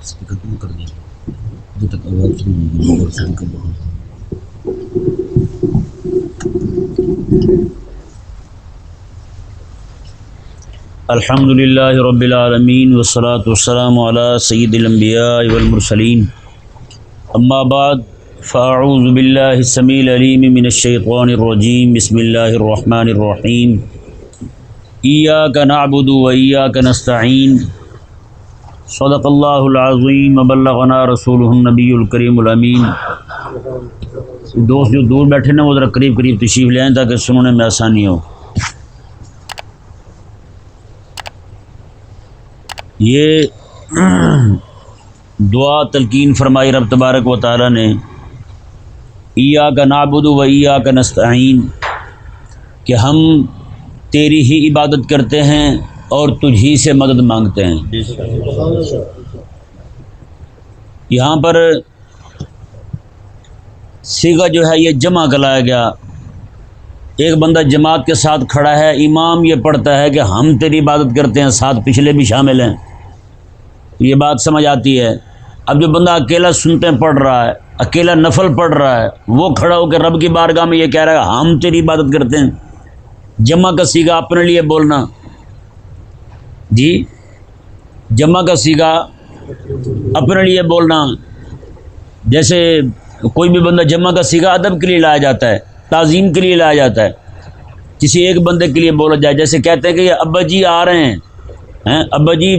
Speaker کم کر دیں جب تک آواز سنیں اور شروع کر دیں. الحمد للہ رب العالمین والصلاة والسلام علی سید الانبیاء والمرسلین. اما بعد فاعوذ باللہ السمیع العلیم من الشیطان الرجیم. بسم اللہ الرحمن الرحیم. ایاک نعبد و ایاک نستعین. صدق اللہ العظیم وبلغنا رسولہ النبی الکریم الامین. دوست جو دور بیٹھے نا وہ ذرا قریب قریب تشریف لے آئیں تاکہ سننے میں آسانی ہو. یہ دعا تلقین فرمائی رب تبارک و تعالی نے ایاک نعبد و ایاک نستعین کہ ہم تیری ہی عبادت کرتے ہیں اور تجھ ہی سے مدد مانگتے ہیں. یہاں پر صیغہ جو ہے یہ جمع کا لایا گیا. ایک بندہ جماعت کے ساتھ کھڑا ہے, امام یہ پڑھتا ہے کہ ہم تیری عبادت کرتے ہیں, ساتھ پچھلے بھی شامل ہیں. یہ بات سمجھ آتی ہے. اب جو بندہ اکیلا سنتے پڑھ رہا ہے, اکیلا نفل پڑھ رہا ہے, وہ کھڑا ہو کے رب کی بارگاہ میں یہ کہہ رہا ہے ہم تیری عبادت کرتے ہیں. جمع کا صیغہ اپنے لیے بولنا, جی جمع کا صیغہ اپنے لیے بولنا. جیسے کوئی بھی بندہ جمع کا صیغہ ادب کے لیے لایا جاتا ہے, تعظیم کے لیے لایا جاتا ہے. کسی ایک بندے کے لیے بولا جائے, جیسے کہتے ہیں کہ یہ ابا جی آ رہے ہیں, ابا جی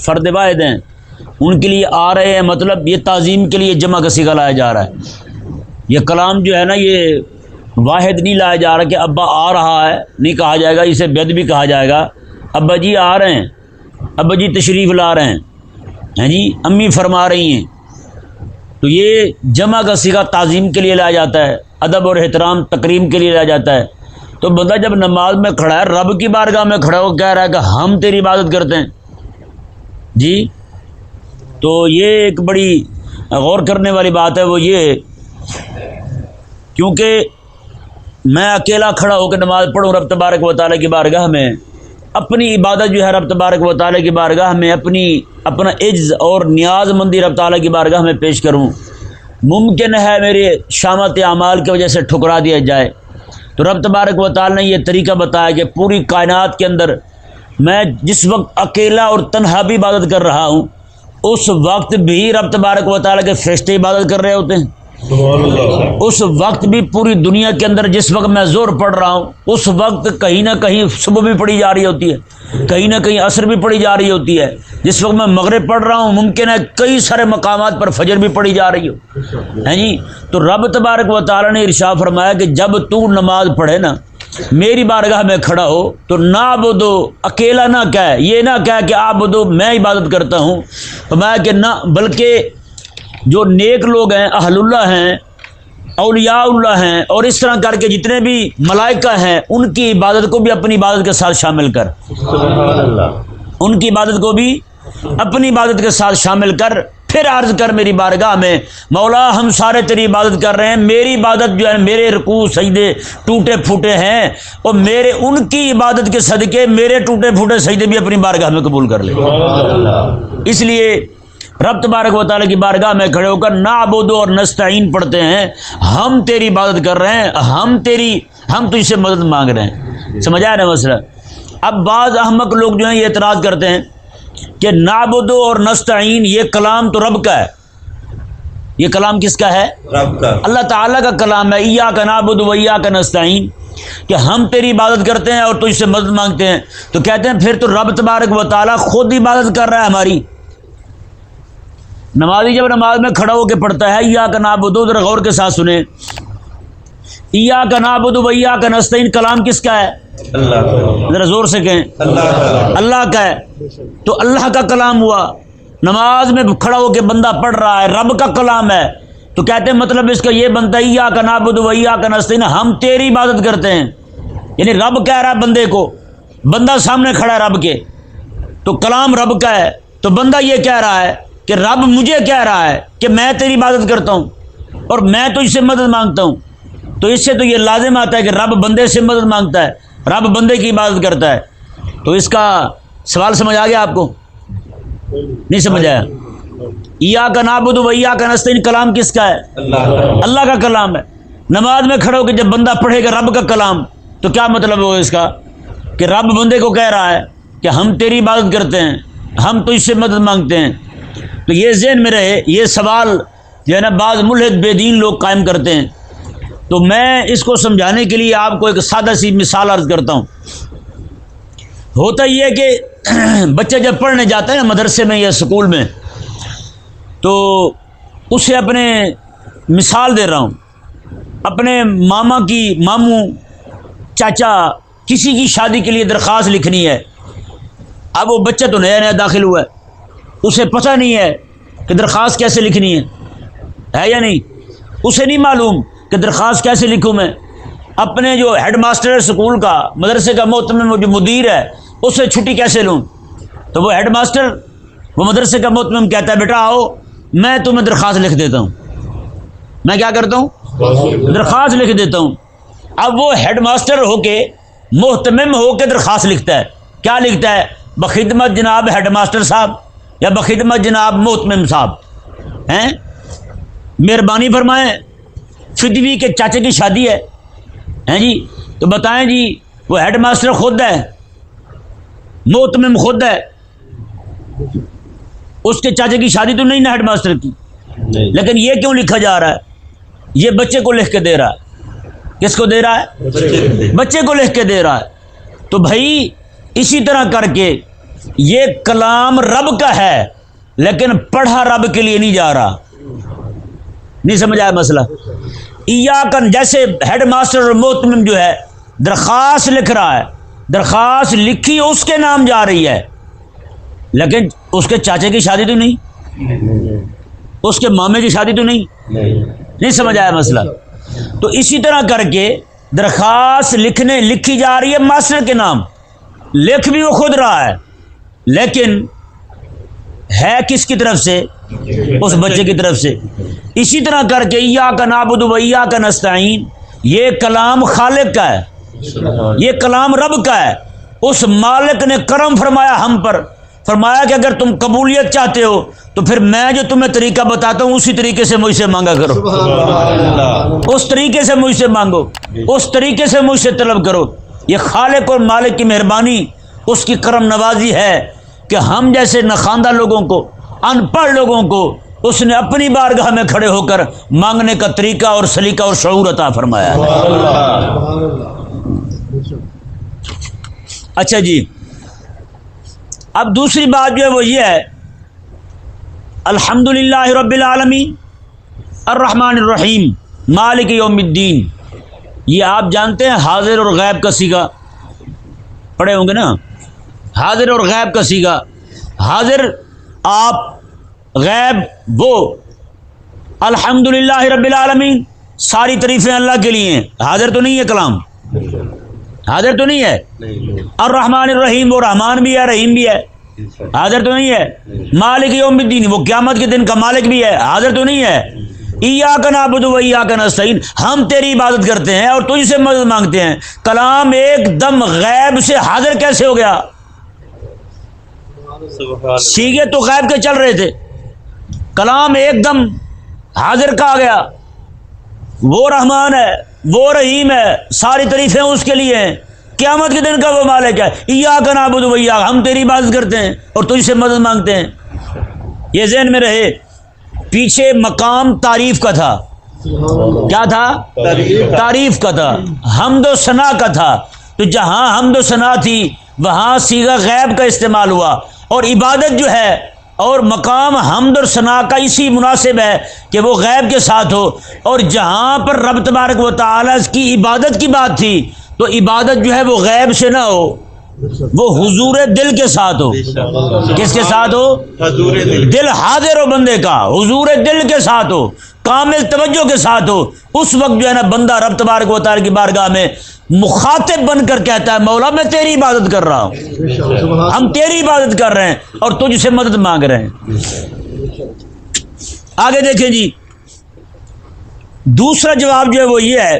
فرد واحد ہیں, ان کے لیے آ رہے ہیں, مطلب یہ تعظیم کے لیے جمع کا صیغہ لایا جا رہا ہے. یہ کلام جو ہے نا یہ واحد نہیں لایا جا رہا کہ ابا آ رہا ہے, نہیں کہا جائے گا, اسے بید بھی کہا جائے گا. ابا جی آ رہے ہیں, ابا جی تشریف لا رہے ہیں جی, امی فرما رہی ہیں. تو یہ جمع کا صیغہ تعظیم کے لیے لایا جاتا ہے, ادب اور احترام تکریم کے لیے لایا جاتا ہے. تو بندہ جب نماز میں کھڑا ہے, رب کی بارگاہ میں کھڑا ہو کہہ رہا ہے کہ ہم تیری عبادت کرتے ہیں جی, تو یہ ایک بڑی غور کرنے والی بات ہے. وہ یہ کیونکہ میں اکیلا کھڑا ہو کے نماز پڑھوں رب تبارک و تعالیٰ کی بارگاہ میں, اپنی عبادت جو ہے رب تبارک و تعالیٰ کی بارگاہ میں اپنا عجز اور نیاز مندی رب تعالیٰ کی بارگاہ میں پیش کروں, ممکن ہے میرے شامت اعمال کی وجہ سے ٹھکرا دیا جائے. تو رب تبارک و تعالیٰ نے یہ طریقہ بتایا کہ پوری کائنات کے اندر میں جس وقت اکیلا اور تنہا بھی عبادت کر رہا ہوں, اس وقت بھی رب تبارک و تعالیٰ کے فرشتے عبادت کر رہے ہوتے ہیں. اس وقت بھی پوری دنیا کے اندر جس وقت میں زور پڑھ رہا ہوں, اس وقت کہیں نہ کہیں صبح بھی پڑھی جا رہی ہوتی ہے, کہیں نہ کہیں عصر بھی پڑھی جا رہی ہوتی ہے. جس وقت میں مغرب پڑھ رہا ہوں ممکن ہے کئی سارے مقامات پر فجر بھی پڑھی جا رہی ہو جی. تو رب تبارک و تعالیٰ نے ارشاد فرمایا کہ جب تو نماز پڑھے نا, میری بارگاہ میں کھڑا ہو, تو نہ عبدو, اکیلا نہ کہے, یہ نہ کہے کہ عبدو میں عبادت کرتا ہوں, فرمایا کہ نہ, بلکہ جو نیک لوگ ہیں, اہل اللہ ہیں, اولیاء اللہ ہیں, اور اس طرح کر کے جتنے بھی ملائکہ ہیں, ان کی عبادت کو بھی اپنی عبادت کے ساتھ شامل کر. ان کی عبادت کو بھی اپنی عبادت کے ساتھ شامل کر. پھر عرض کر میری بارگاہ میں, مولا ہم سارے تیری عبادت کر رہے ہیں, میری عبادت جو ہے میرے رکوع سجدے ٹوٹے پھوٹے ہیں, اور میرے ان کی عبادت کے صدقے میرے ٹوٹے پھوٹے سجدے بھی اپنی بارگاہ میں قبول کر لے. اس لیے رب تبارک و تعالیٰ کی بارگاہ میں کھڑے ہو کر نعبد اور نستعین پڑھتے ہیں, ہم تیری عبادت کر رہے ہیں, ہم تجھ سے مدد مانگ رہے ہیں. سمجھ آیا نا مسئلہ؟ اب بعض احمق لوگ جو ہیں یہ اعتراض کرتے ہیں کہ نعبد اور نستعین یہ کلام تو رب کا ہے. یہ کلام کس کا ہے؟ رب کا, اللہ تعالیٰ کا کلام ہے. ایاک نعبد و ایاک نستعین, کہ ہم تیری عبادت کرتے ہیں اور تجھ سے مدد مانگتے ہیں. تو کہتے ہیں پھر تو رب تبارک و تعالیٰ خود عبادت کر رہا ہے ہماری. نمازی جب نماز میں کھڑا ہو کے پڑھتا ہے ایاک نعبد, ذرا غور کے ساتھ سنیں, ایاک نعبد و ایاک نستعین کلام کس کا ہے؟ اللہ کا. ذرا زور سے کہیں, اللہ کا ہے. تو اللہ کا کلام ہوا, نماز میں کھڑا ہو کے بندہ پڑھ رہا ہے, رب کا کلام ہے. تو کہتے ہیں مطلب اس کا یہ بنتا ہے ایاک نعبد و ایاک نستعین, ہم تیری عبادت کرتے ہیں. یعنی رب کہہ رہا ہے بندے کو, بندہ سامنے کھڑا ہے رب کے, تو کلام رب کا ہے. تو بندہ یہ کہہ رہا ہے کہ رب مجھے کہہ رہا ہے کہ میں تیری عبادت کرتا ہوں اور میں تجھ سے مدد مانگتا ہوں. تو اس سے تو یہ لازم آتا ہے کہ رب بندے سے مدد مانگتا ہے, رب بندے کی عبادت کرتا ہے. تو اس کا سوال سمجھ آ گیا آپ کو؟ نہیں سمجھ آیا؟ ایاک نعبد و ایاک نستعین کلام کس کا ہے؟ اللہ کا کلام ہے۔ نماز میں کھڑے ہو کے جب بندہ پڑھے گا رب کا کلام تو کیا مطلب ہو اس کا کہ رب بندے کو کہہ رہا ہے کہ ہم تیری عبادت کرتے ہیں، ہم تو اس سے مدد مانگتے ہیں۔ تو یہ ذہن میں رہے، یہ سوال جو ہے نا بعض ملحد بے دین لوگ قائم کرتے ہیں، تو میں اس کو سمجھانے کے لیے آپ کو ایک سادہ سی مثال عرض کرتا ہوں۔ ہوتا یہ ہے کہ بچہ جب پڑھنے جاتا ہے نا مدرسے میں یا اسکول میں، تو اسے اپنے مثال دے رہا ہوں، اپنے ماما کی، ماموں، چاچا، کسی کی شادی کے لیے درخواست لکھنی ہے۔ اب وہ بچہ تو نیا نیا داخل ہوا ہے، اسے پتہ نہیں ہے کہ درخواست کیسے لکھنی ہے یا نہیں، اسے نہیں معلوم کہ درخواست کیسے لکھوں میں۔ اپنے جو ہیڈ ماسٹر ہے اسکول کا، مدرسے کا محتمم جو مدیر ہے، اس سے چھٹی کیسے لوں؟ تو وہ ہیڈ ماسٹر، وہ مدرسے کا محتمم کہتا ہے بیٹا آؤ میں تمہیں درخواست لکھ دیتا ہوں۔ میں کیا کرتا ہوں؟ درخواست لکھ دیتا ہوں۔ اب وہ ہیڈ ماسٹر ہو کے، محتمم ہو کے درخواست لکھتا ہے۔ کیا لکھتا ہے؟ بخدمت جناب ہیڈ ماسٹر صاحب یا بخدمت جناب محتمم صاحب ہیں، مہربانی فرمائیں فدوی کے چاچے کی شادی ہے ہیں جی، تو بتائیں جی وہ ہیڈ ماسٹر خود ہے، محتمم خود ہے، اس کے چاچے کی شادی تو نہیں نا ہیڈ ماسٹر کی، لیکن یہ کیوں لکھا جا رہا ہے؟ یہ بچے کو لکھ کے دے رہا ہے۔ کس کو دے رہا ہے؟ بچے کو لکھ کے دے رہا ہے۔ تو بھائی اسی طرح کر کے یہ کلام رب کا ہے لیکن پڑھا رب کے لیے نہیں جا رہا۔ نہیں سمجھ آیا مسئلہ؟ ایاکن جیسے ہیڈ ماسٹر اور محتمم جو ہے درخواست لکھ رہا ہے، درخواست لکھی اس کے نام جا رہی ہے لیکن اس کے چاچے کی شادی تو نہیں، اس کے مامے کی شادی تو نہیں سمجھ آیا مسئلہ؟ تو اسی طرح کر کے درخواست لکھی جا رہی ہے ماسٹر کے نام، لکھ بھی وہ خود رہا ہے لیکن ہے کس کی طرف سے؟ اس بچے کی طرف سے۔ اسی طرح کر کے ایاک نعبد و ایاک نستعین، یہ کلام خالق کا ہے، یہ کلام رب کا ہے۔ اس مالک نے کرم فرمایا ہم پر، فرمایا کہ اگر تم قبولیت چاہتے ہو تو پھر میں جو تمہیں طریقہ بتاتا ہوں اسی طریقے سے مجھ سے مانگا کرو، اس طریقے سے مجھ سے مانگو، اس طریقے سے مجھ سے طلب کرو۔ یہ خالق اور مالک کی مہربانی، اس کی کرم نوازی ہے کہ ہم جیسے نخواندہ لوگوں کو، ان پڑھ لوگوں کو اس نے اپنی بارگاہ میں کھڑے ہو کر مانگنے کا طریقہ اور سلیقہ اور شعور عطا فرمایا ہے۔ اچھا جی، اب دوسری بات جو ہے وہ یہ ہے، الحمدللہ رب العالمین الرحمن الرحیم مالک یوم الدین، یہ آپ جانتے ہیں حاضر اور غیب کا صیغہ پڑھے ہوں گے نا، حاضر اور غیب کا صیغہ، حاضر آپ، غیب وہ۔ الحمدللہ رب العالمین، ساری تعریفیں اللہ کے لیے ہیں، حاضر تو نہیں ہے کلام، حاضر تو نہیں ہے۔ الرحمن الرحیم، وہ رحمان بھی ہے رحیم بھی ہے، حاضر تو نہیں ہے۔ مالک یوم الدین، وہ قیامت کے دن کا مالک بھی ہے، حاضر تو نہیں ہے۔ ایاک نعبد و ایاک نستعین، ہم تیری عبادت کرتے ہیں اور تجھ سے مدد مانگتے ہیں۔ کلام ایک دم غیب سے حاضر کیسے ہو گیا؟ سیغے تو غیب کے چل رہے تھے، کلام ایک دم حاضر کا آ گیا۔ وہ رحمان ہے، وہ رحیم ہے، ساری تعریفیں اس کے لیے ہیں، قیامت کے دن کا وہ مالک ہے۔ ایاک نعبد و ایاک، ہم تیری عبادت کرتے ہیں اور تجھ سے مدد مانگتے ہیں۔ یہ ذہن میں رہے، پیچھے مقام تعریف کا تھا، کیا تھا؟ تعریف کا تھا، حمد و ثنا کا تھا۔ تو جہاں حمد و ثنا تھی وہاں صیغہ غیب کا استعمال ہوا، اور عبادت جو ہے اور مقام حمد اور ثنا کا اسی مناسب ہے کہ وہ غیب کے ساتھ ہو، اور جہاں پر رب تبارک و تعالیٰ کی عبادت کی بات تھی تو عبادت جو ہے وہ غیب سے نہ ہو، وہ حضور دل کے ساتھ ہو۔ کس کے ساتھ ہو؟ دل حاضر ہو بندے کا، حضور دل کے ساتھ ہو، کامل توجہ کے ساتھ ہو۔ اس وقت جو ہے نا بندہ رب تبارک و تعالیٰ کی بارگاہ میں مخاطب بن کر کہتا ہے مولا میں تیری عبادت کر رہا ہوں، ہم تیری عبادت کر رہے ہیں اور تجھ سے مدد مانگ رہے ہیں۔ آگے دیکھیں جی، دوسرا جواب جو ہے وہ یہ ہے،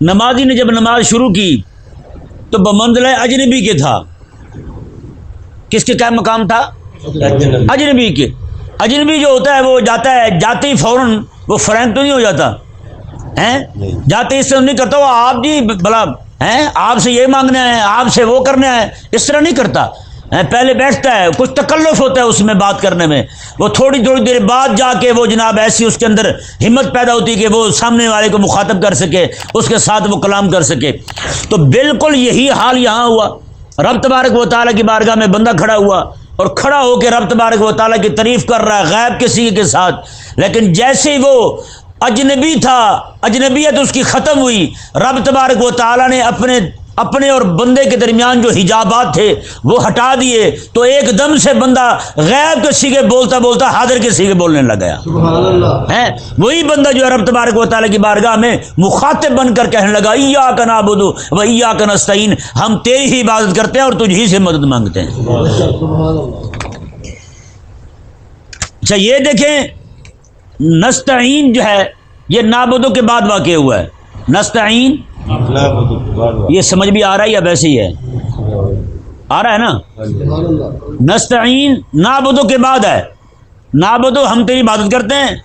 نمازی نے جب نماز شروع کی تو بمنزلہ اجنبی کے تھا۔ کس کے کیا مقام تھا؟ اجنبی کے۔ اجنبی جو ہوتا ہے وہ جاتا ہے، جاتے ہی فوراً وہ فرینک تو نہیں ہو جاتا ہیں، جاتے ہی اس سے نہیں کرتا وہ آپ جی بھلا ہیں آپ سے یہ مانگنا ہے، آپ سے وہ کرنا ہے، اس طرح نہیں کرتا، پہلے بیٹھتا ہے، کچھ تکلف ہوتا ہے اس میں بات کرنے میں، وہ تھوڑی دیر بعد جا کے وہ جناب ایسی اس کے اندر ہمت پیدا ہوتی ہے کہ وہ سامنے والے کو مخاطب کر سکے، اس کے ساتھ وہ کلام کر سکے۔ تو بالکل یہی حال یہاں ہوا، رب تبارک و تعالیٰ کی بارگاہ میں بندہ کھڑا ہوا اور کھڑا ہو کے رب تبارک و تعالیٰ کی تعریف کر رہا ہے غیب کے سیغے کے ساتھ، لیکن جیسے ہی وہ اجنبی تھا، اجنبیت اس کی ختم ہوئی، رب تبارک و تعالیٰ نے اپنے اور بندے کے درمیان جو حجابات تھے وہ ہٹا دیے، تو ایک دم سے بندہ غیب کے سیغے بولتا بولتا حاضر کے سیغے بولنے لگ گیا۔ سبحان اللہ ہے وہی بندہ جو ہے رب تبارک و تعالیٰ کی بارگاہ میں مخاطب بن کر کہنے لگا ایاک نعبد و ایاک نستعین، ہم تیری ہی عبادت کرتے ہیں اور تجھ ہی سے مدد مانگتے ہیں۔ اچھا یہ دیکھیں نستعین جو ہے یہ نعبدو کے بعد واقع ہوا ہے، نستعین یہ سمجھ بھی آ رہا ہے یا ویسے ہی ہے؟ آ رہا ہے نا؟ نستعین نعبدو کے بعد ہے، نعبدو ہم تیری عبادت کرتے ہیں،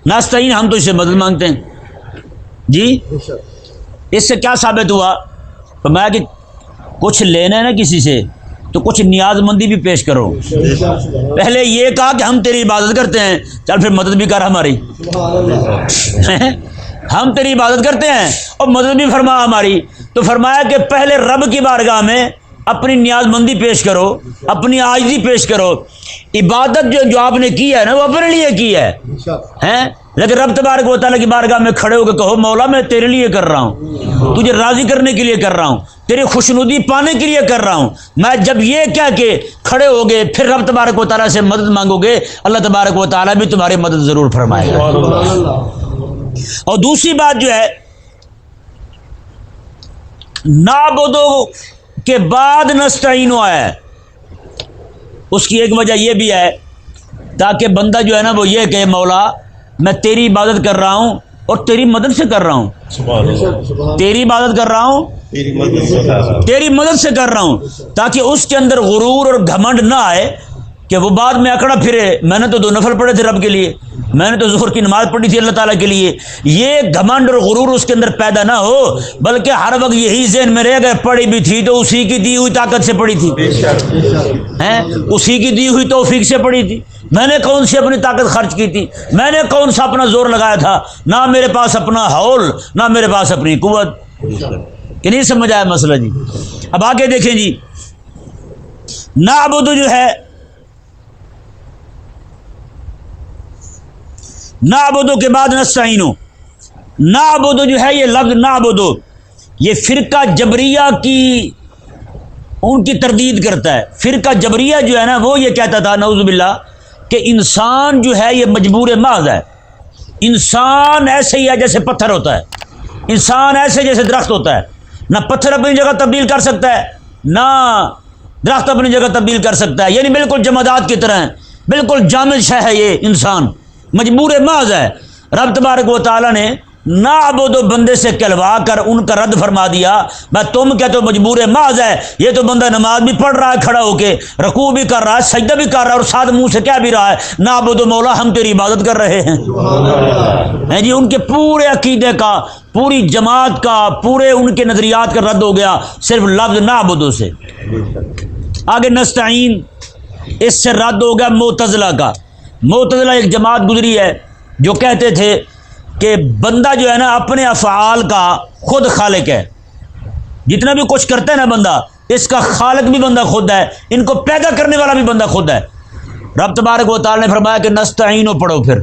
نستعین ہم تو اس سے مدد مانگتے ہیں۔ جی اس سے کیا ثابت ہوا؟ فرمایا کہ کچھ لینا ہے نا کسی سے تو کچھ نیاز مندی بھی پیش کرو۔ پہلے یہ کہا کہ ہم تیری عبادت کرتے ہیں، چل پھر مدد بھی کر ہماری، ہم تیری عبادت کرتے ہیں اور مدد بھی فرما ہماری، تو فرمایا کہ پہلے رب کی بارگاہ میں اپنی نیاز مندی پیش کرو، اپنی عاجزی پیش کرو۔ عبادت جو آپ نے کی ہے نا وہ اپنے لیے کی ہے ہیں، لیکن رب تبارک و تعالیٰ کی بارگاہ میں کھڑے ہو کے کہو مولا میں تیرے لیے کر رہا ہوں، تجھے راضی کرنے کے لیے کر رہا ہوں، تیری خوشنودی پانے کے لیے کر رہا ہوں۔ میں جب یہ کہہ کے کھڑے ہو گے پھر رب تبارک و تعالیٰ سے مدد مانگو گے، اللہ تبارک و تعالیٰ بھی تمہاری مدد ضرور فرمائے گا۔ اور دوسری بات جو ہے نعبدو کے بعد نستعین آیا ہے، اس کی ایک وجہ یہ بھی ہے تاکہ بندہ جو ہے نا وہ یہ کہ مولا میں تیری عبادت کر رہا ہوں اور تیری مدد سے کر رہا ہوں، تیری عبادت کر رہا ہوں، تیری مدد سے کر رہا ہوں، تاکہ اس کے اندر غرور اور گھمنڈ نہ آئے کہ وہ بعد میں اکڑا پھرے میں نے تو 2 نفل پڑھے تھے رب کے لیے، میں نے تو ظہر کی نماز پڑھی تھی اللہ تعالیٰ کے لیے، یہ گھمنڈ اور غرور اس کے اندر پیدا نہ ہو، بلکہ ہر وقت یہی ذہن میں رہے گا پڑھی بھی تھی تو اسی کی دی ہوئی طاقت سے پڑھی تھی، اسی کی دی ہوئی توفیق سے پڑھی تھی، میں نے کون سی اپنی طاقت خرچ کی تھی، میں نے کون سا اپنا زور لگایا تھا، نہ میرے پاس اپنا حول نہ میرے پاس اپنی قوت۔ کہ نہیں سمجھ آیا مسئلہ جی؟ اب آگے دیکھیں جی، نعبدو جو ہے، نعبدو کے بعد نستعینو، نعبدو جو ہے یہ لفظ نعبدو یہ فرقہ جبریہ کی ان کی تردید کرتا ہے۔ فرقہ جبریہ جو ہے نا وہ یہ کہتا تھا نعوذ باللہ کہ انسان جو ہے یہ مجبور محض ہے، انسان ایسے ہی ہے جیسے پتھر ہوتا ہے، انسان ایسے جیسے درخت ہوتا ہے، نہ پتھر اپنی جگہ تبدیل کر سکتا ہے نہ درخت اپنی جگہ تبدیل کر سکتا ہے، یعنی بالکل جمادات کی طرح ہے، بالکل جامد شے ہے، یہ انسان مجبور محض ہے۔ رب تبارک و تعالیٰ نے نعبدو بندے سے کہلوا کر ان کا رد فرما دیا، میں تم کہتے ہو مجبور محض ہے، یہ تو بندہ نماز بھی پڑھ رہا ہے کھڑا ہو کے، رکوع بھی کر رہا ہے، سجدہ بھی کر رہا ہے اور ساتھ منہ سے کہہ بھی رہا ہے نعبدو مولا ہم تیری عبادت کر رہے ہیں جی۔ ان کے پورے عقیدے کا، پوری جماعت کا، پورے ان کے نظریات کا رد ہو گیا صرف لفظ نعبدو سے۔ آگے نستعین، اس سے رد ہو گیا معتزلہ کا۔ معتزلہ ایک جماعت گزری ہے جو کہتے تھے کہ بندہ جو ہے نا اپنے افعال کا خود خالق ہے، جتنا بھی کچھ کرتا ہے نا بندہ اس کا خالق بھی بندہ خود ہے، ان کو پیدا کرنے والا بھی بندہ خود ہے۔ رب تبارک و تعالی نے فرمایا کہ نستعینو پڑھو، پھر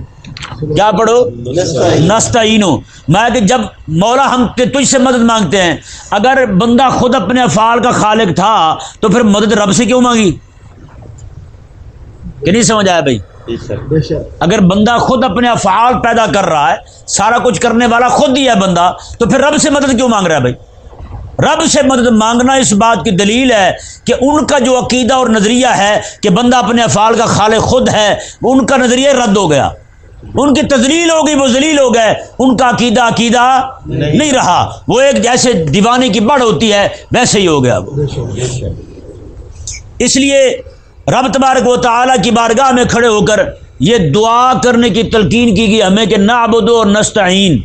کیا پڑھو؟ نستعینو۔ میں کہ جب مولا ہم تجھ سے مدد مانگتے ہیں، اگر بندہ خود اپنے افعال کا خالق تھا تو پھر مدد رب سے کیوں مانگی؟ کہ نہیں سمجھ آیا بھائی؟ اگر بندہ خود اپنے افعال پیدا کر رہا ہے، سارا کچھ کرنے والا خود ہی ہے بندہ، تو پھر رب سے مدد کیوں مانگ رہا ہے بھائی؟ رب سے مدد مانگنا اس بات کی دلیل ہے کہ ان کا جو عقیدہ اور نظریہ ہے کہ بندہ اپنے افعال کا خالق خود ہے، ان کا نظریہ رد ہو گیا، ان کی تذلیل ہو گئی، وہ ذلیل ہو گئے، ان کا عقیدہ نہیں رہا، وہ ایک جیسے دیوانے کی بڑھ ہوتی ہے ویسے ہی ہو گیا وہ۔ اس لیے رب تبارک و تعالیٰ کی بارگاہ میں کھڑے ہو کر یہ دعا کرنے کی تلقین کی گئی ہمیں کہ نعبد و نستعین،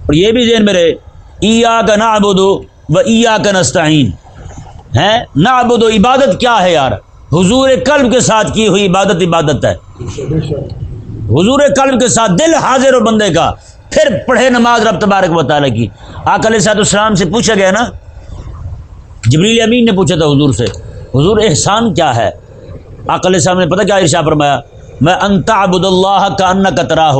اور یہ بھی ذہن میں رہے ایاک نعبد و ایاک نستعین ہے۔ نعبد و عبادت کیا ہے یار؟ حضور قلب کے ساتھ کی ہوئی عبادت عبادت ہے، حضور قلب کے ساتھ دل حاضر ہو بندے کا، پھر پڑھے نماز رب تبارک و تعالیٰ کی۔ آقا علیہ السلام سے پوچھا گیا نا، جبریل امین نے پوچھا تھا حضور سے، حضور احسان کیا ہے؟ آقا علیہ السلام نے پتہ کیا ارشاد فرمایا؟ میں ان تعبد اللہ کانک تراہ،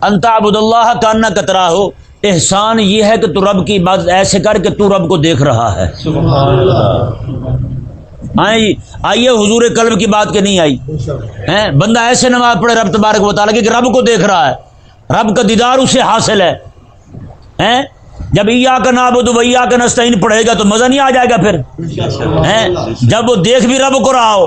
ان تعبد اللہ کانک تراہ، احسان یہ ہے کہ تو رب کی عبادت ایسے کر کہ تو رب کو دیکھ رہا ہے۔ سبحان اللہ۔ آئیے حضور قلب کی بات کہ نہیں آئی؟ بندہ ایسے نماز پڑھے رب تبارک و تعالیٰ کہ رب کو دیکھ رہا ہے، رب کا دیدار اسے حاصل ہے۔ جب ایاک نعبد و ایاک نستعین پڑھے گا تو مزہ نہیں آ جائے گا پھر؟ جب وہ دیکھ بھی رب کو رہا ہو،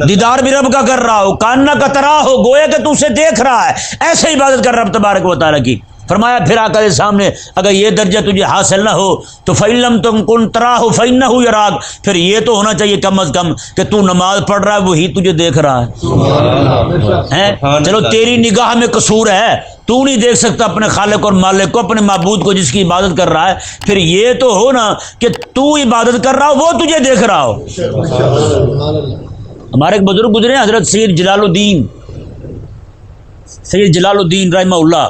دیدار بھی رب کا کر رہا ہو، کاننا کا ترا ہو، گویا کہ تو اسے دیکھ رہا ہے، ایسے عبادت کر رب تبارک و تعالیٰ کی۔ فرمایا پھر آقا کے سامنے اگر یہ درجہ تجھے حاصل نہ ہو تو فَإِن لَمْ تَكُن تَرَاهُ فَإِنَّهُ يَرَاكَ، پھر یہ تو ہونا چاہیے کم از کم کہ تو نماز پڑھ رہا ہے وہی تجھے دیکھ رہا ہے۔ چلو تیری نگاہ میں قصور ہے، تو نہیں دیکھ سکتا اپنے خالق اور مالک کو، اپنے معبود کو جس کی عبادت کر رہا ہے، پھر یہ تو ہو نا کہ تو عبادت کر رہا ہو وہ تجھے دیکھ رہا ہو۔ ہمارے ایک بزرگ گزرے ہیں حضرت سید جلال الدین رحمہ اللہ،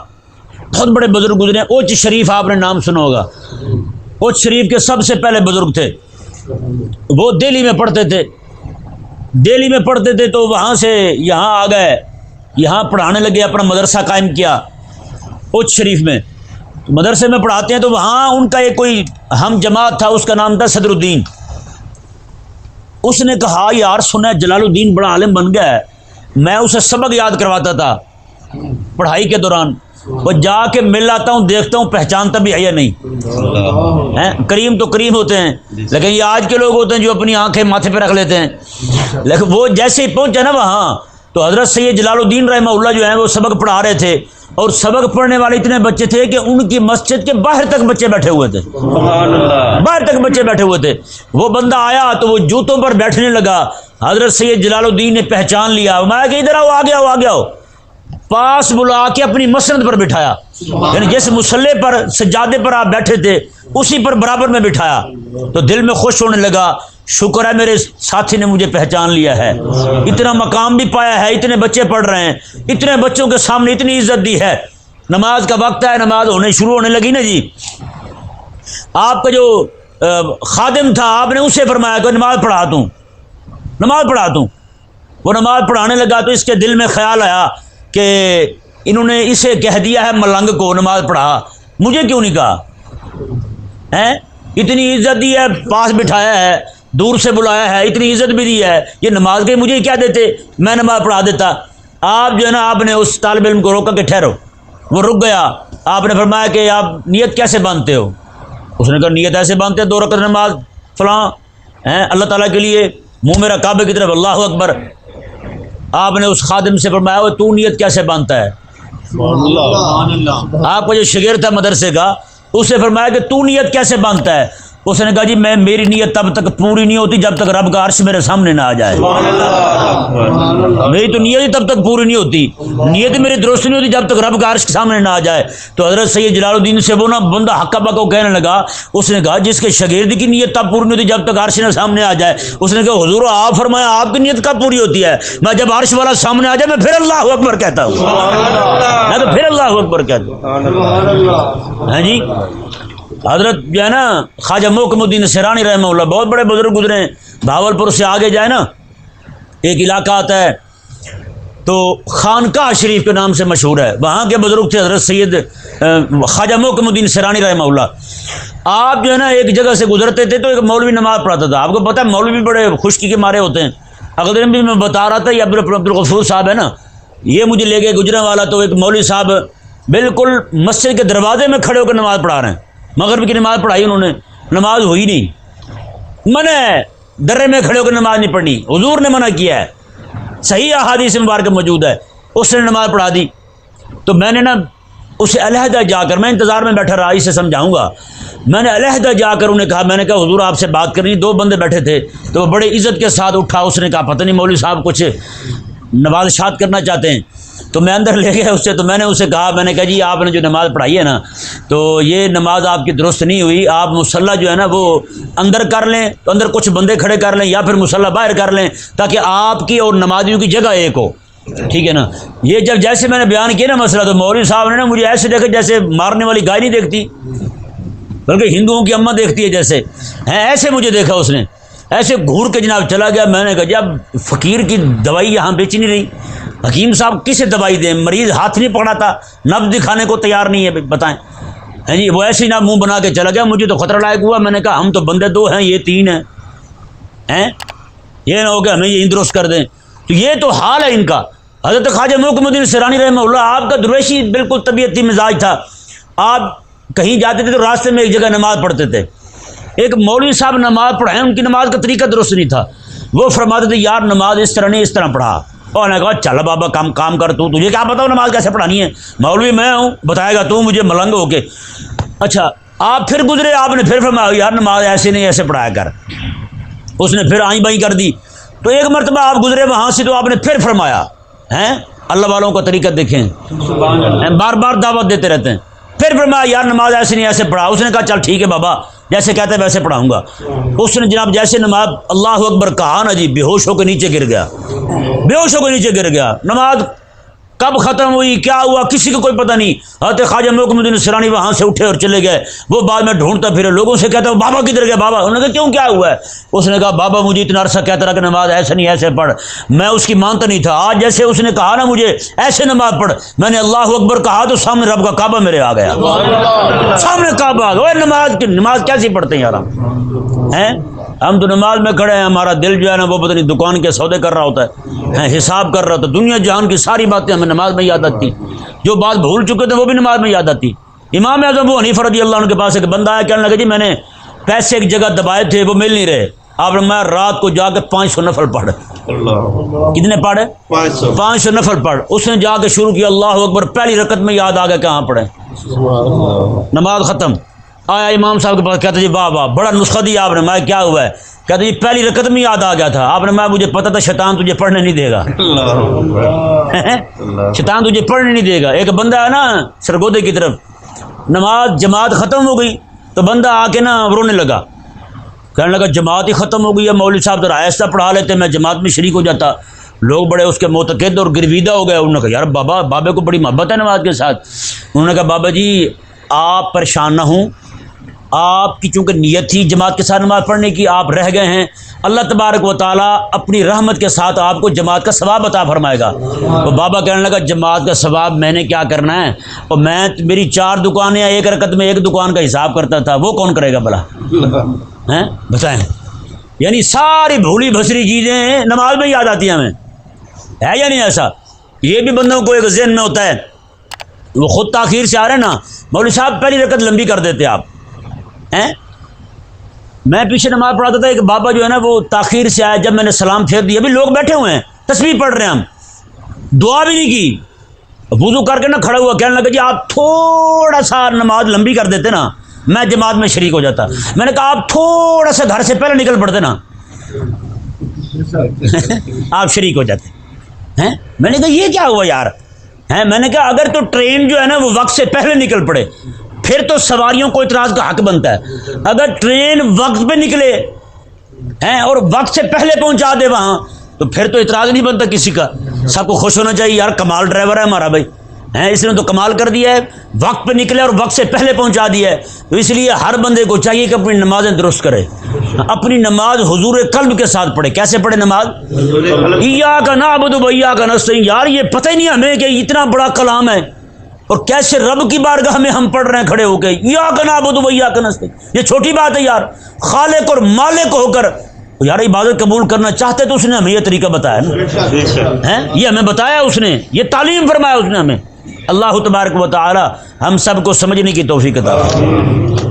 بہت بڑے بزرگ گزرے ہیں۔ اوچ شریف آپ نے نام سنا ہوگا، اوچ شریف کے سب سے پہلے بزرگ تھے۔ وہ دہلی میں پڑھتے تھے تو وہاں سے یہاں آ گئے، یہاں پڑھانے لگے، اپنا مدرسہ قائم کیا اوچ شریف میں۔ مدرسے میں پڑھاتے ہیں تو وہاں ان کا ایک کوئی ہم جماعت تھا، اس کا نام تھا صدر الدین۔ اس نے کہا یار سنا جلال الدین بڑا عالم بن گیا ہے، میں اسے سبق یاد کرواتا تھا پڑھائی کے دوران، وہ جا کے مل آتا ہوں، دیکھتا ہوں پہچانتا بھی ہے یا نہیں۔ کریم تو کریم ہوتے ہیں، لیکن یہ آج کے لوگ ہوتے ہیں جو اپنی آنکھیں ماتھے پہ رکھ لیتے ہیں۔ لیکن وہ جیسے ہی پہنچا نا وہاں تو حضرت سید جلال الدین رحمہ اللہ جو ہیں وہ سبق پڑھا رہے تھے، اور سبق پڑھنے والے اتنے بچے تھے کہ ان کی مسجد کے باہر تک بچے بیٹھے ہوئے تھے، باہر تک بچے بیٹھے ہوئے تھے۔ وہ بندہ آیا تو وہ جوتوں پر بیٹھنے لگا، حضرت سید جلال الدین نے پہچان لیا، میں کہ ادھر آؤ، آ گیا پاس بلا کے اپنی مسند پر بٹھایا، یعنی جس مصلے پر سجادے پر آپ بیٹھے تھے اسی پر برابر میں بٹھایا، تو دل میں خوش ہونے لگا، شکر ہے میرے ساتھی نے مجھے پہچان لیا ہے، اتنا مقام بھی پایا ہے، اتنے بچے پڑھ رہے ہیں، اتنے بچوں کے سامنے اتنی عزت دی ہے۔ نماز کا وقت ہے، نماز شروع ہونے لگی نا جی، آپ کا جو خادم تھا آپ نے اسے فرمایا کہ نماز پڑھا دوں۔ وہ نماز پڑھانے لگا تو اس کے دل میں خیال آیا کہ انہوں نے اسے کہہ دیا ہے ملنگ کو نماز پڑھا، مجھے کیوں نہیں کہا؟ اتنی عزت دی ہے، پاس بٹھایا ہے، دور سے بلایا ہے، اتنی عزت بھی دی ہے، یہ نماز کے مجھے کیا دیتے، میں نماز پڑھا دیتا۔ آپ جو ہے نا آپ نے اس طالب علم کو روکا کہ ٹھہرو، وہ رک گیا۔ آپ نے فرمایا کہ آپ نیت کیسے باندھتے ہو؟ اس نے کہا نیت ایسے باندھتے ہیں 2 رکعت نماز فلاں اللہ تعالیٰ کے لیے، منہ میرا کعبے کی طرف، اللہ اکبر۔ آپ نے اس خادم سے فرمایا وہ تو نیت کیسے باندھتا ہے؟ آپ کا جو شاگرد تھا مدرسے کا اسے فرمایا کہ تو نیت کیسے باندھتا ہے؟ اس نے کہا جی میری نیت تب تک پوری نہیں ہوتی جب تک رب کا عرش میرے سامنے نہ آ جائے، میری تو نیت ہی تب تک پوری نہیں ہوتی، نیت میری درست نہیں ہوتی جب تک رب کا عرش کے سامنے نہ آ جائے۔ تو حضرت سید جلال الدین سے وہ نا بندہ حقہ بکا کہنے لگا، اس نے کہا جس کے شاگرد کی نیت تب پوری نہیں ہوتی جب تک عرش نہ سامنے آ جائے۔ اس نے کہا حضور آپ فرمایا آپ کی نیت کب پوری ہوتی ہے؟ میں جب عرش والا سامنے آ جائے میں پھر اللہ اکبر کہتا ہوں، میں تو پھر اللہ اکبر کہتا ہوں۔ ہاں جی، حضرت جو ہے نا خواجہ محکم الدین سیرانی رحمہ اللہ بہت بڑے بزرگ گزرے ہیں، بھاولپور سے آگے جائے نا ایک علاقہ آتا ہے تو خانقاہ شریف کے نام سے مشہور ہے، وہاں کے بزرگ تھے حضرت سید خواجہ محکم الدین سیرانی رحمہ اللہ۔ آپ جو ہے نا ایک جگہ سے گزرتے تھے تو ایک مولوی نماز پڑھاتا تھا، آپ کو پتہ ہے مولوی بڑے خشکی کے مارے ہوتے ہیں۔ اگلے دن بھی میں بتا رہا تھا یہ عبدالغفور صاحب ہے نا، یہ مجھے لے کے گجرے والا، تو ایک مولوی صاحب بالکل مسجد کے دروازے میں کھڑے ہو کر نماز پڑھا رہے ہیں، مغرب کی نماز پڑھائی انہوں نے، نماز ہوئی نہیں، منع ہے درے میں کھڑے ہو کر نماز نہیں پڑھنی، حضور نے منع کیا ہے، صحیح احادیث مبارکہ موجود ہے۔ اس نے نماز پڑھا دی تو میں نے نا اسے علیحدہ جا کر، میں انتظار میں بیٹھا رہا، اسے سمجھاؤں گا، میں نے علیحدہ جا کر انہیں کہا، میں نے کہا حضور آپ سے بات کرنی، دو بندے بیٹھے تھے، تو وہ بڑے عزت کے ساتھ اٹھا، اس نے کہا پتہ نہیں مولوی صاحب کچھ نوازشات کرنا چاہتے ہیں، تو میں اندر لے گیا اس سے، تو میں نے اسے کہا، میں نے کہا جی آپ نے جو نماز پڑھائی ہے نا، تو یہ نماز آپ کی درست نہیں ہوئی، آپ مصلی جو ہے نا وہ اندر کر لیں، تو اندر کچھ بندے کھڑے کر لیں، یا پھر مصلی باہر کر لیں، تاکہ آپ کی اور نمازیوں کی جگہ ایک ہو، ٹھیک ہے نا۔ یہ جب جیسے میں نے بیان کیا نا مسئلہ، تو مولوی صاحب نے نا مجھے ایسے دیکھا جیسے مارنے والی گائے نہیں دیکھتی، بلکہ ہندوؤں کی اماں دیکھتی ہے جیسے، ہیں ایسے مجھے دیکھا اس نے، ایسے گھور کے جناب چلا گیا۔ میں نے کہا جب فقیر کی دوائی یہاں بیچی نہیں رہی، حکیم صاحب کسے دوائی دیں، مریض ہاتھ نہیں پکڑاتا، نبض دکھانے کو تیار نہیں ہے، بتائیں، ہیں جی وہ ایسے ہی نہ منہ بنا کے چلا گیا۔ مجھے تو خطرہ لائق ہوا، میں نے کہا ہم تو بندے دو ہیں، یہ تین ہیں، یہ نہ ہو کہ ہمیں یہ درست کر دیں۔ تو یہ تو حال ہے ان کا۔ حضرت خواجہ محکم الدین سرانی رحمہ اللہ، آپ کا درویشی بالکل طبیعتی مزاج تھا، آپ کہیں جاتے تھے تو راستے میں ایک جگہ نماز پڑھتے تھے، ایک مولوی صاحب نماز پڑھائیں، ان کی نماز کا طریقہ درست نہیں تھا، وہ فرماتے تھے یار نماز اس طرح نہیں، اس طرح پڑھا، اور نے کہا چل بابا کام کر، تو تجھے کیا بتاؤ نماز کیسے پڑھانی ہے، مولوی میں ہوں، بتائے گا تو مجھے ملنگ ہو کے۔ اچھا آپ پھر گزرے، آپ نے پھر فرمایا یار نماز ایسے نہیں، ایسے پڑھایا کر، اس نے پھر آئیں بائیں کر دی۔ تو ایک مرتبہ آپ گزرے وہاں سے، تو آپ نے پھر فرمایا، ہیں اللہ والوں کا طریقہ دیکھیں، بار بار دعوت دیتے رہتے ہیں، پھر فرمایا یار نماز ایسے نہیں، ایسے پڑھا۔ اس نے کہا چل ٹھیک ہے بابا، جیسے کہتے ہیں ویسے پڑھاؤں گا۔ اس نے جناب جیسے نماز اللہ اکبر کہا نا جی، بے ہوش ہو کے نیچے گر گیا، بے ہوش ہو کے نیچے گر گیا۔ نماز کب ختم ہوئی، کیا ہوا، کسی کو کوئی پتہ نہیں۔ حضرت خواجہ محکم الدین سرانی وہاں سے اٹھے اور چلے گئے، وہ بعد میں ڈھونڈتا پھرے، لوگوں سے کہتا بابا کدھر گیا بابا، انہوں نے کہا کیوں، کیا ہوا ہے؟ اس نے کہا بابا مجھے اتنا عرصہ کہتا رہا کہ نماز ایسے نہیں ایسے پڑھ، میں اس کی مانتا نہیں تھا، آج جیسے اس نے کہا نا مجھے ایسے نماز پڑھ، میں نے اللہ اکبر کہا تو سامنے رب کا کعبہ میرے آ گیا، سامنے کعبہ آ گیا۔ نماز کیسی پڑھتے ہیں یار ہم تو نماز میں کھڑے ہیں، ہمارا دل جو ہے نا وہ پتہ نہیں دکان کے سودے کر رہا ہوتا ہے، حساب کر رہا ہوتا ہے، دنیا جہان کی ساری باتیں ہمیں نماز میں یاد آتی، جو بات بھول چکے تھے وہ بھی نماز میں یاد آتی۔ امام اعظم ابو حنیفہ رضی اللہ عنہ کے پاس ایک بندہ آیا، کہنے لگا جی میں نے پیسے ایک جگہ دبائے تھے وہ مل نہیں رہے، آپ نے میں رات کو جا کے 500 نفل پڑھ، کتنے پڑھے؟ 500 نفل پڑھ۔ اس نے جا کے شروع کیا اللہ اکبر، پہلی رکعت میں یاد آ گیا کہاں پڑھے، نماز ختم۔ آیا امام صاحب کے پاس، کہتے جی واہ واہ بڑا نسخہ دیا آپ نے، میں کیا ہوا ہے؟ کہتے جی پہلی رکعت میں یاد آ گیا تھا، آپ نے میں مجھے پتا تھا شیطان تجھے پڑھنے نہیں دے گا، شیطان تجھے پڑھنے نہیں دے گا۔ ایک بندہ ہے نا سرگودے کی طرف، نماز جماعت ختم ہو گئی تو بندہ آ کے نا رونے لگا، کہنے لگا جماعت ہی ختم ہو گئی ہے، مولوی صاحب ذرا آہستہ پڑھا لیتے، میں جماعت میں شریک ہو جاتا۔ لوگ بڑے اس کے معتقد اور گرویدہ ہو گئے، انہوں نے کہا یار بابے کو بڑی محبت ہے نماز کے ساتھ۔ انہوں نے کہا بابا جی آپ پریشان نہ ہوں، آپ کی چونکہ نیت تھی جماعت کے ساتھ نماز پڑھنے کی، آپ رہ گئے ہیں، اللہ تبارک و تعالیٰ اپنی رحمت کے ساتھ آپ کو جماعت کا ثواب عطا فرمائے گا۔ تو بابا کہنے لگا جماعت کا ثواب میں نے کیا کرنا ہے، اور میں میری 4 دکانیں، ایک رکعت میں ایک دکان کا حساب کرتا تھا، وہ کون کرے گا بھلا، ہیں بتائیں؟ یعنی ساری بھولی بھسری چیزیں نماز میں یاد آتی ہیں ہمیں، ہے یا نہیں ایسا؟ یہ بھی بندوں کو ایک ذہن میں ہوتا ہے، وہ خود تاخیر سے آ رہے ہیں نا، مولوی صاحب پہلی رکعت لمبی کر دیتے آپ ہیں۔ میں پیچھے نماز پڑھاتا تھا، ایک بابا جو ہے نا وہ تاخیر سے آیا، جب میں نے سلام پھیر دیا، ابھی لوگ بیٹھے ہوئے ہیں تسبیح پڑھ رہے ہیں، ہم دعا بھی نہیں کی، وضو کر کے نا کھڑا ہوا، کہنے لگا جی آپ تھوڑا سا نماز لمبی کر دیتے نا میں جماعت میں شریک ہو جاتا۔ میں نے کہا آپ تھوڑا سا گھر سے پہلے نکل پڑتے نا آپ شریک ہو جاتے ہیں۔ میں نے کہا یہ کیا ہوا یار، ہیں میں نے کہا اگر تو ٹرین جو ہے نا وہ وقت سے پہلے نکل پڑے پھر تو سواریوں کو اعتراض کا حق بنتا ہے، اگر ٹرین وقت پہ نکلے ہیں اور وقت سے پہلے پہنچا دے وہاں تو پھر تو اعتراض نہیں بنتا کسی کا، سب کو خوش ہونا چاہیے یار کمال ڈرائیور ہے ہمارا بھائی، ہیں اس نے تو کمال کر دیا ہے، وقت پہ نکلے اور وقت سے پہلے پہنچا دیا ہے۔ تو اس لیے ہر بندے کو چاہیے کہ اپنی نمازیں درست کرے، اپنی نماز حضور قلب کے ساتھ پڑھے۔ کیسے پڑھے نماز؟ ایاک نعبد و ایاک نستعین۔ یار یہ پتہ ہی نہیں ہمیں کہ اتنا بڑا کلام ہے اور کیسے رب کی بارگاہ میں ہم پڑھ رہے ہیں کھڑے ہو کے، ایاک نعبد و ایاک نستعین۔ یہ چھوٹی بات ہے یار، خالق اور مالک ہو کر یار عبادت قبول کرنا چاہتے تو اس نے ہمیں یہ طریقہ بتایا نا، ہیں یہ ہمیں بتایا اس نے، یہ تعلیم فرمایا اس نے ہمیں۔ اللہ تبارک و تعالی ہم سب کو سمجھنے کی توفیق عطا فرمائے۔